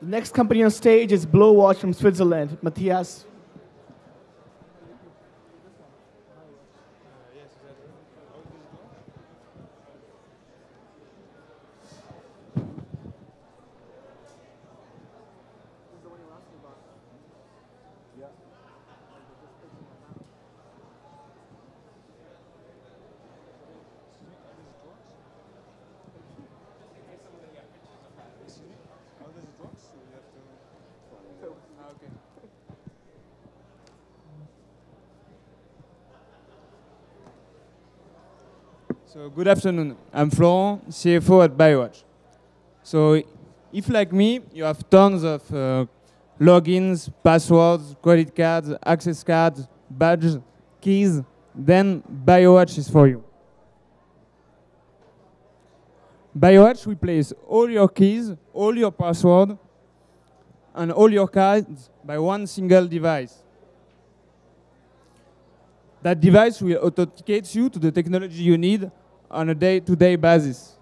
The next company on stage is Biowatch from Switzerland. Matthias. So good afternoon. I'm Florent, CFO at Biowatch. So if, like me, you have tons of logins, passwords, credit cards, access cards, badges, keys, then Biowatch is for you. Biowatch replaces all your keys, all your passwords, and all your cards by one single device. That device will authenticate you to the technology you need on a day-to-day basis.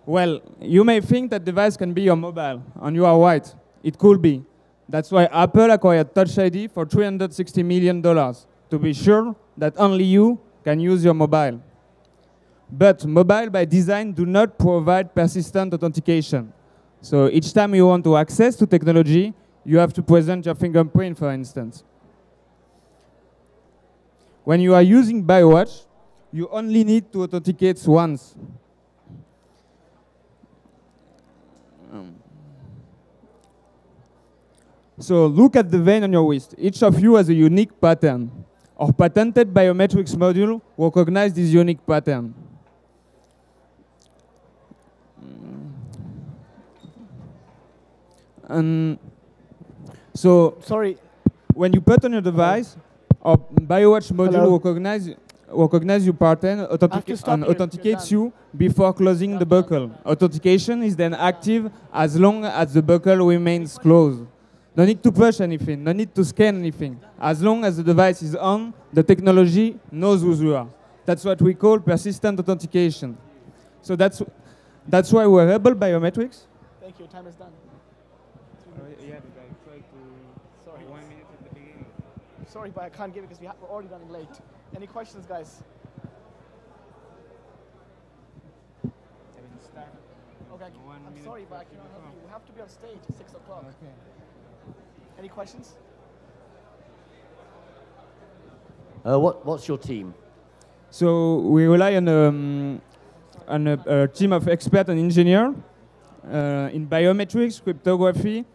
Well, you may think that device can be your mobile, and you are right. It could be. That's why Apple acquired Touch ID for $360 million, to be sure that only you can use your mobile. But mobile by design do not provide persistent authentication. So each time you want to access to technology, you have to present your fingerprint, for instance. When you are using Biowatch, you only need to authenticate once. So look at the vein on your wrist. Each of you has a unique pattern. Our patented biometrics module recognizes this unique pattern. And so, sorry, when you put on your device, our Biowatch module recognize your pattern and authenticates you before closing the buckle. Authentication is then active as long as the buckle remains closed. No need to push anything, no need to scan anything. As long as the device is on, the technology knows who you are. That's what we call persistent authentication. So that's why wearable biometrics. Thank you, time is done. Yeah, but I tried to... Sorry. 1 minute at the beginning. Sorry, but I can't give it because we're already running late. Any questions, guys? Okay, I'm sorry, but I cannot help you. We have to be on stage at 6 o'clock. Okay. Any questions? What's your team? So we rely on a team of experts and engineers in biometrics, cryptography,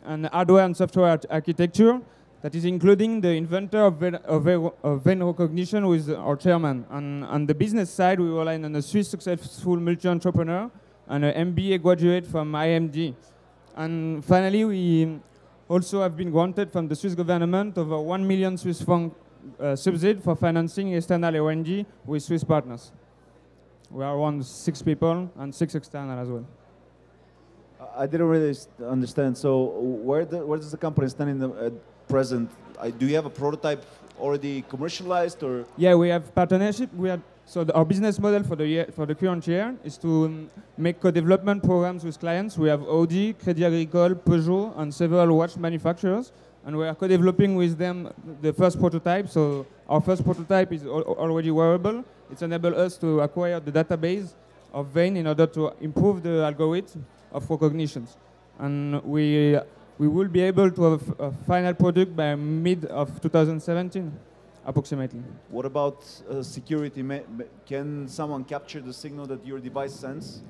and hardware and software architecture. That is including the inventor of vein recognition with our chairman. And on the business side, we rely on a Swiss successful multi-entrepreneur and an MBA graduate from IMD. And finally, we also have been granted from the Swiss government over 1 million Swiss franc subsidy for financing external R&D with Swiss partners. We are around 6 people and 6 external as well. I didn't really understand. So where does the company stand in the present? Do you have a prototype already commercialized, or? Yeah, we have partnership. Our business model for the current year is to make co-development programs with clients. We have Audi, Crédit Agricole, Peugeot, and several watch manufacturers, and we are co-developing with them the first prototype. So our first prototype is already wearable. It's enabled us to acquire the database of vein in order to improve the algorithm of recognitions, and we will be able to have a final product by mid of 2017, approximately. What about security? Can someone capture the signal that your device sends?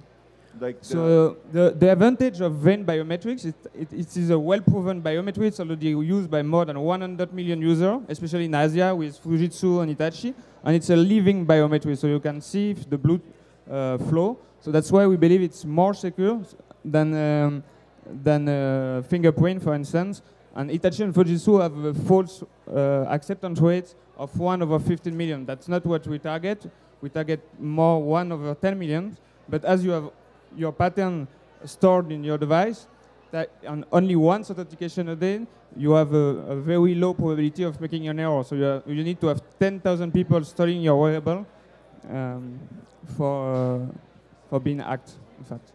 So the advantage of vein biometrics, it is a well-proven biometry. It's already used by more than 100 million users, especially in Asia with Fujitsu and Hitachi, and it's a living biometry, so you can see the blue flow. So that's why we believe it's more secure than fingerprint, for instance. And Hitachi and Fujitsu have a false acceptance rate of 1/15 million. That's not what we target. We target more 1/10 million. But as you have your pattern stored in your device, that on only once authentication a day, you have a very low probability of making an error. So you need to have 10,000 people studying your wearable for being hacked, in fact.